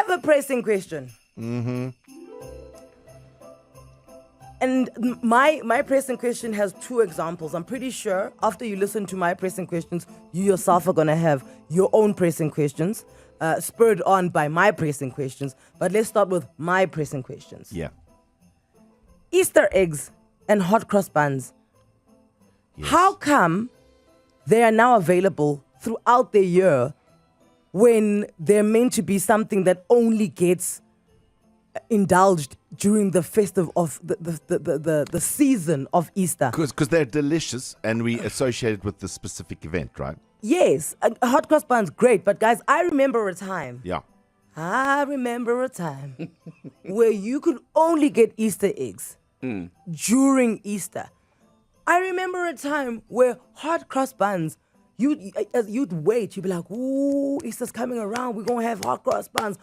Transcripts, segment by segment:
have a pressing question. Mm-hmm. And my pressing question has two examples. I'm pretty sure after you listen to my pressing questions, you yourself are going to have your own pressing questions, spurred on by my pressing questions. But let's start with my pressing questions. Yeah. Easter eggs and hot cross buns. Yes. How come they are now available throughout the year when they're meant to be something that only gets indulged during the festive of the season of Easter? Because they're delicious and we associate it with the specific event, right? Yes, a hot cross bun's great, but guys, I remember a time Yeah. where you could only get Easter eggs during Easter. I remember a time where hot cross buns, you'd wait, you'd be like, ooh, Easter's coming around, we're going to have hot cross buns.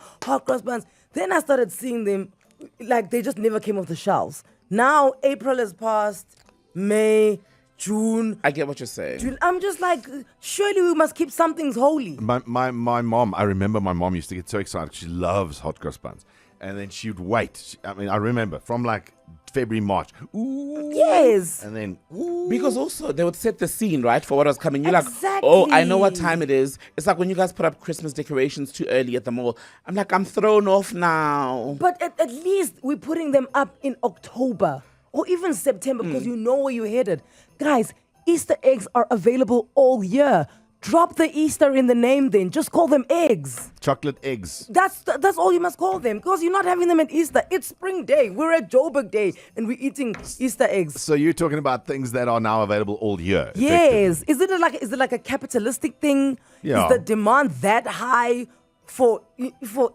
Then I started seeing them, like they just never came off the shelves. Now, April has passed, May, June. I get what you're saying. I'm just like, surely we must keep some things holy. My mom, I remember my mom used to get so excited. She loves hot cross buns. And then she'd wait. I remember from like February, March. Ooh. Yes. And then, ooh. Because also they would set the scene, right, for what was coming. You're Exactly. like, oh, I know what time it is. It's like when you guys put up Christmas decorations too early at the mall. I'm like, I'm thrown off now. But at least we're putting them up in October or even September because you know where you're headed. Guys, Easter eggs are available all year. Drop the Easter in the name then. Just call them eggs. Chocolate eggs. That's all you must call them because you're not having them at Easter. It's Spring Day. We're at Joburg Day and we're eating Easter eggs. So you're talking about things that are now available all year. Yes. Is it like a capitalistic thing? Yeah. Is the demand that high for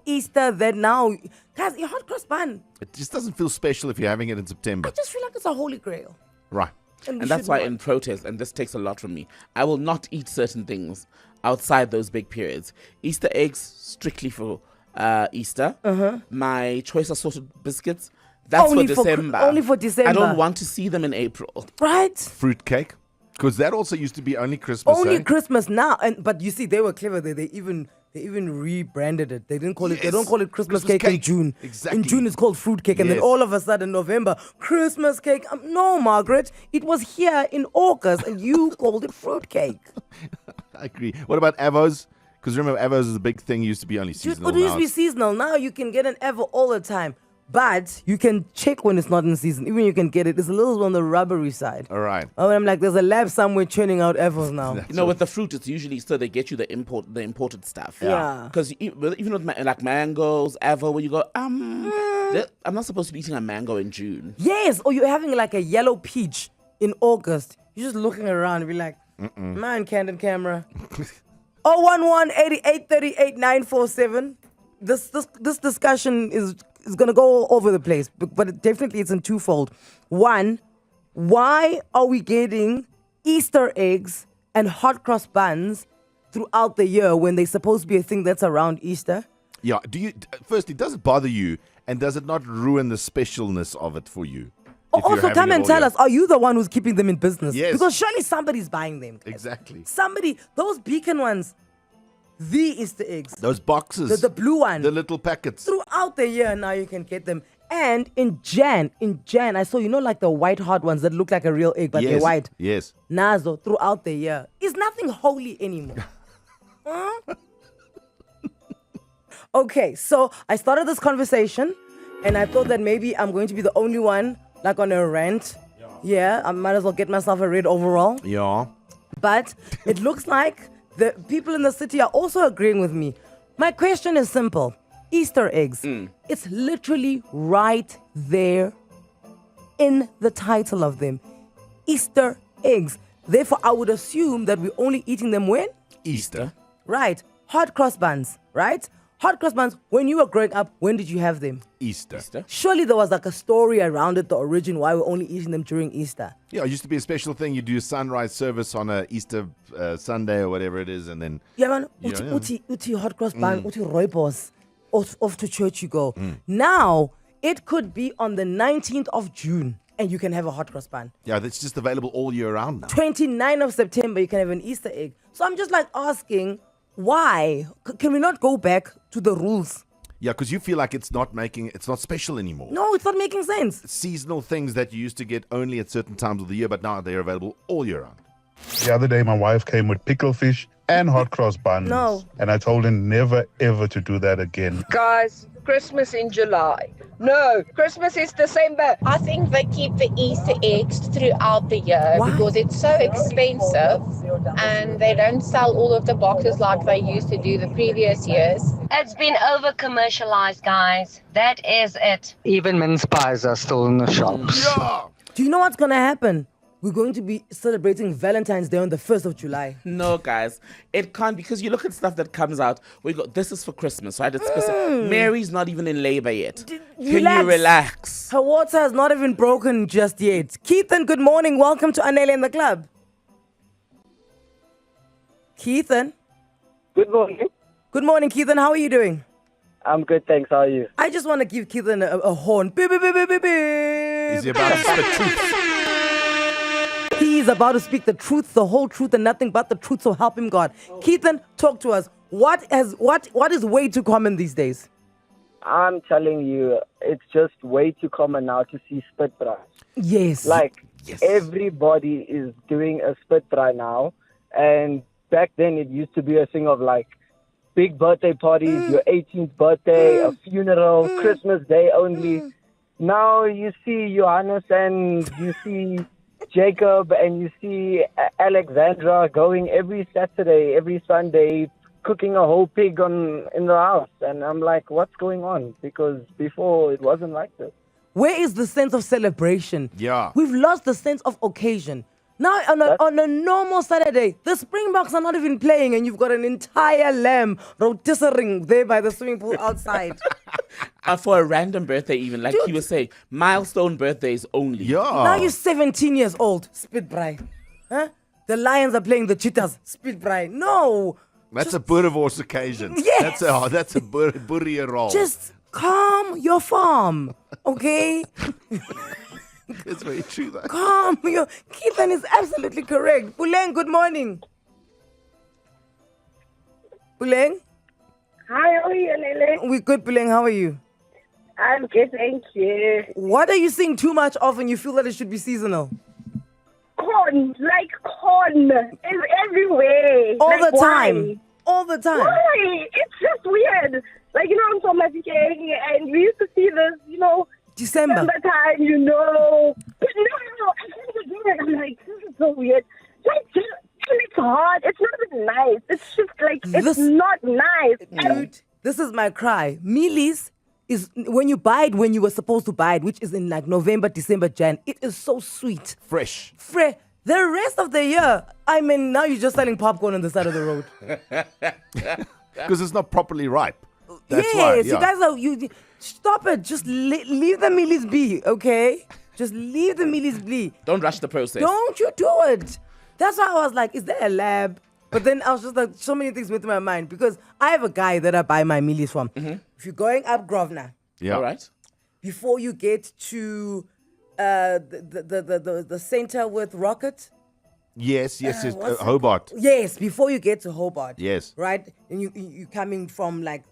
Easter that now, guys, your hot cross bun, It just doesn't feel special if you're having it in September. I just feel like it's a holy grail. Right. we And that's should why not. in protest, and this takes a lot from me, I will not eat certain things outside those big periods. Easter eggs, strictly for Easter. My choice assorted biscuits, that's Only for for December. only for December. I don't want to see them in April. Right? Fruitcake. Because that also used to be only Christmas. Only eh? Christmas now, but you see, they were clever. They even rebranded it. They didn't call it. They Yes. don't call it Christmas Christmas cake in cake. June. Exactly. In June, it's called fruitcake, and then Yes. all of a sudden, November, Christmas cake. No, Margaret, it was here in August, and you called it fruitcake. I agree. What about Avos? Because remember, Avos is a big thing. Used to be only seasonal. It used now to be it's- seasonal. Now you can get an ever all the time. But you can check when it's not in season. Even you can get it. It's a little on the rubbery side. All right. Oh, I'm like, there's a lab somewhere churning out Evos now. You know, with the fruit, it's usually so they get you the imported stuff. Yeah. Because even with like mangoes, ever, where you go, I'm not supposed to be eating a mango in June. Yes, or you're having like a yellow peach in August. You're just looking around and be like, man, candid camera. 011-8838-947. This discussion is gonna go all over the place, but definitely it's in twofold. One, why are we getting Easter eggs and hot cross buns throughout the year when they're supposed to be a thing that's around Easter? Yeah. Firstly, does it bother you, and does it not ruin the specialness of it for you? if you're Also, having come it and all tell year? us, are you the one who's keeping them in business? Yes. Because surely somebody's buying them. Guys. Exactly. Somebody, those beacon ones, the Easter eggs, Those boxes. the blue one. The little packets. Throughout the year now you can get them. And in Jan, I saw, like the white hard ones that look like a real egg, but they're Yes. white. Yes. Nazo, throughout the year. Is nothing holy anymore. Huh? Okay, so I started this conversation and I thought that maybe I'm going to be the only one like on a rant. Yeah, I might as well get myself a red overall. Yeah. But it looks like the people in the city are also agreeing with me. My question is simple. Easter eggs. It's literally right there in the title of them. Easter eggs. Therefore, I would assume that we're only eating them when? Easter. Right. Hot cross buns, right? Hot cross buns, when you were growing up, when did you have them? Easter. Surely there was like a story around it, the origin, why we're only eating them during Easter. Yeah, it used to be a special thing. You do a sunrise service on a Easter Sunday or whatever it is, and then Yeah, man. Yeah, Uti hot cross bun, uti rooibos. Off to church you go. Now, it could be on the 19th of June and you can have a hot cross bun. yeah, that's just available all year round now. 29th of September, you can have an Easter egg. So I'm just like asking, why? Can we not go back to the rules? Yeah, because you feel like it's not special anymore. No, it's not making sense. Seasonal things that you used to get only at certain times of the year, but now they're available all year round. The other day, my wife came with pickle fish and hot cross buns. No. And I told her never, ever to do that again. Guys, Christmas in July. No, Christmas is December. I think they keep the Easter eggs throughout the year Why? because it's so expensive and they don't sell all of the boxes like they used to do the previous years. It's been over commercialized, guys. That is it. Even mince pies are still in the shops. Yeah. Do you know what's going to happen? We're going to be celebrating Valentine's Day on the 1st of July. No, guys, it can't, because you look at stuff that comes out. We go, this is for Christmas, right? It's Christmas. Mary's not even in labor yet. Can you relax? Her water has not even broken just yet. Keithan, good morning. Welcome to Anele in the club. Keithan. Good morning. Good morning, Keithan. How are you doing? I'm good, thanks. How are you? I just want to give Keithan a horn. Beep, beep, beep, beep, beep, beep. Is he about to spit truth? He's about to speak the truth, the whole truth, and nothing but the truth, so help him God. Keithan, talk to us. What is way too common these days? I'm telling you, it's just way too common now to see spit braai. Yes. Everybody is doing a spit braai now. And back then it used to be a thing of like big birthday parties, your 18th birthday, a funeral, Christmas Day only. Now you see Johannes and you see Jacob and you see Alexandra going every Saturday, every Sunday, cooking a whole pig in the house. And I'm like, what's going on? Because before it wasn't like this. Where is the sense of celebration? Yeah. We've lost the sense of occasion. Now, on a normal Saturday, the Springboks are not even playing, and you've got an entire lamb rotisserie there by the swimming pool outside. For a random birthday, even, like he was saying, milestone birthdays only. Yeah. Now you're 17 years old, spit braai. Huh? The Lions are playing the Cheetahs, spit braai. No. That's a Boerewors occasion. Yes. That's a Boerie roll. Just calm your farm, okay? It's very true, though. Calm your... Keithan is absolutely correct. Puleng, good morning. Puleng? Hi, how are you, Anele? We good, Puleng. How are you? I'm good, thank you. What are you seeing too much of and you feel that it should be seasonal? Corn is everywhere. All Like, the time. why? All the time. Why? It's just weird. Like, I'm from Mafikeng, and we used to see this, December. time, But no, I can't do it. I'm like, this is so weird. It's hard. It's not even nice. It's just like, it's not nice. Dude, this is my cry. Mealies is when you buy it when you were supposed to buy it, which is in like November, December, Jan. It is so sweet. Fresh. The rest of the year, I mean, now you're just selling popcorn on the side of the road. Because it's not properly ripe. That's yes, why. Yeah. you guys are, you stop it. Just leave the mealies be, okay? Just leave the mealies be. Don't rush the process. Don't you do it. That's why I was like, is there a lab? But then I was just like, so many things went through my mind because I have a guy that I buy my mealies from. Mm-hmm. If you're going up Grosvenor, Yeah. All right. before you get to the center with Rocket. Yes. what's it Hobart. Yes, before you get to Hobart. Yes. Right? And you coming from like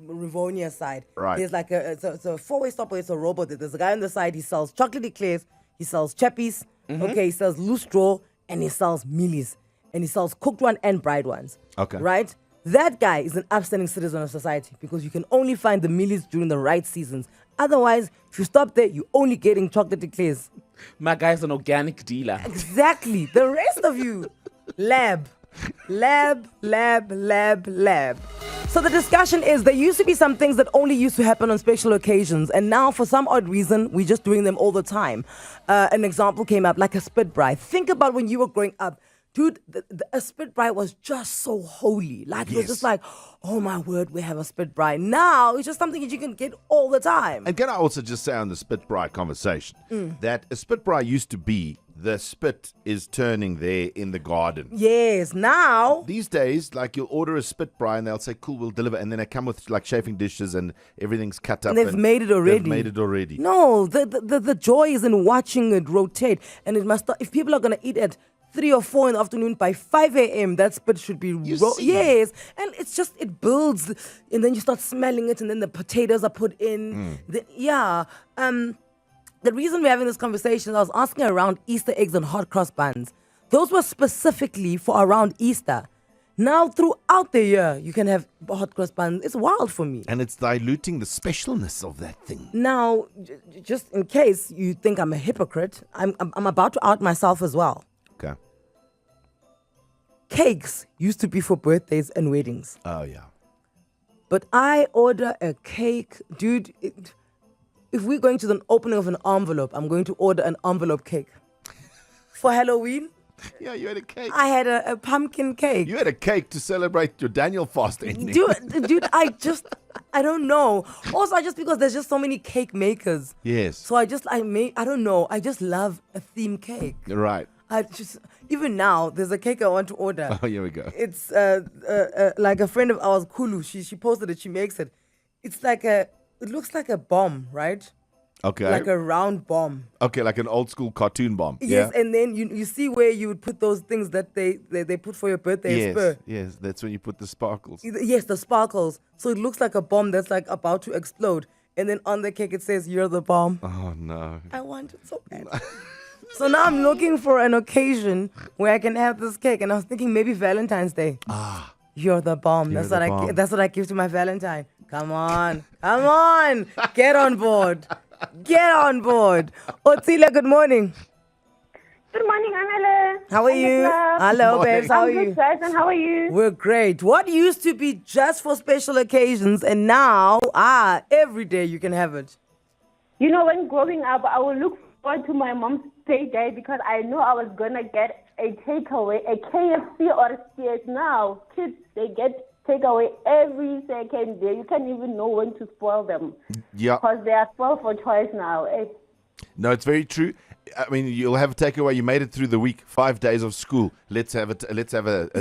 Rivonia side. Right. There's like it's a four-way stop where it's a robot. There's a guy on the side, he sells chocolate eclairs, he sells chappies, okay, he sells loose straw, and he sells mealies. And he sells cooked one and fried ones. Okay. Right? That guy is an upstanding citizen of society because you can only find the mealies during the right seasons. Otherwise, if you stop there, you're only getting chocolate eclairs. My guy's an organic dealer. Exactly. The rest of you, lab. So the discussion is there used to be some things that only used to happen on special occasions, and now for some odd reason we're just doing them all the time. An example came up like a spit braai. Think about when you were growing up. Dude, a spit braai was just so holy. Like, it was just like, oh my word, we have a spit braai. Now, it's just something that you can get all the time. And can I also just say on the spit braai conversation that a spit braai used to be the spit is turning there in the garden. Yes, now. These days, like you'll order a spit braai and they'll say, cool, we'll deliver. And then they come with like chafing dishes and everything's cut up. And they've made it already. No, the joy is in watching it rotate. And it must, if people are going to eat it, 3 or 4 in the afternoon, by 5 a.m., that spit should be see. Yes. And it's just, it builds. And then you start smelling it, and then the potatoes are put in. The reason we're having this conversation is I was asking around Easter eggs and hot cross buns. Those were specifically for around Easter. Now, throughout the year, you can have hot cross buns. It's wild for me. And it's diluting the specialness of that thing. Now, just in case you think I'm a hypocrite, I'm about to out myself as well. Okay. Cakes used to be for birthdays and weddings. Oh, yeah. But I order a cake. Dude, if we're going to the opening of an envelope, I'm going to order an envelope cake. For Halloween, Yeah, you had a cake. I had a pumpkin cake. You had a cake to celebrate your Daniel fast ending. Dude, I don't know. Also, just because there's just so many cake makers. Yes. So I don't know. I just love a theme cake. Right. Even now, there's a cake I want to order. Oh, here we go. It's like a friend of ours, Kulu. She posted it. She makes it. It's like it looks like a bomb, right? Okay. Like a round bomb. Okay, like an old school cartoon bomb. Yes, Yeah. and then you see where you would put those things that they put for your birthday Yes. spur. Yes, that's when you put the sparkles. Yes, the sparkles. So it looks like a bomb that's like about to explode. And then on the cake it says, "You're the bomb." Oh, no. I want it so bad. So now I'm looking for an occasion where I can have this cake. And I was thinking maybe Valentine's Day. You're the bomb. You're the bomb. That's what I give to my Valentine. Come on. Come on. Get on board. Get on board. Otsila, good morning. Good morning, Anele. How are you? Hello, babes. How are I'm you? good, guys, and how are you? We're great. What used to be just for special occasions and now, every day you can have it. You know, when growing up, I would look forward to my mom's payday because I knew I was going to get a takeaway, a KFC or a CS. Now, kids, they get takeaway every second day. You can't even know when to spoil them. Yeah. Because they are spoiled for choice now. Eh? No, it's very true. I mean, you'll have a takeaway. You made it through the week, 5 days of school. Let's have a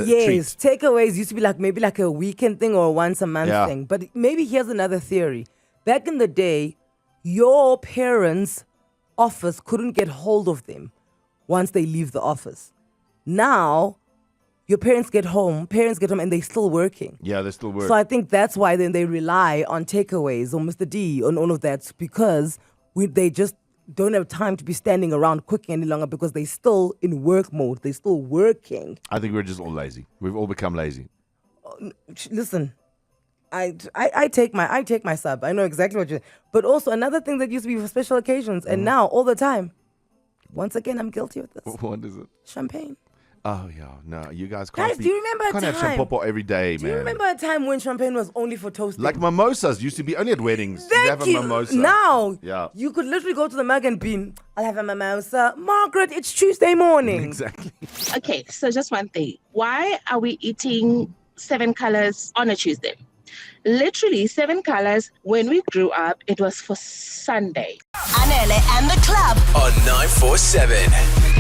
Yes, treat. takeaways used to be like maybe like a weekend thing or a once a month Yeah. thing. But maybe here's another theory. Back in the day, your parents' office couldn't get hold of them once they leave the office. Now, your parents get home and they're still working. Yeah, they still work. So I think that's why then they rely on takeaways or Mr. D on all of that because they just don't have time to be standing around cooking any longer because they're still in work mode. They're still working. I think we're just all lazy. We've all become lazy. Listen, I take my sub. I know exactly what you're. But also another thing that used to be for special occasions and now all the time. Once again, I'm guilty of this. What is it? Champagne. Oh, yeah. No, you guys can't Guys, do you remember a can't have time? champagne every day, Do man. you remember a time when champagne was only for toasting? Like mimosas used to be only at weddings. You have a mimosa. Now, Yeah. you could literally go to the mug and bean. I'll have a mimosa. Margaret, it's Tuesday morning. Exactly. Okay, so just one thing. Why are we eating 7 colors on a Tuesday? Literally 7 colors. When we grew up, it was for Sunday. Anele and the club on 947.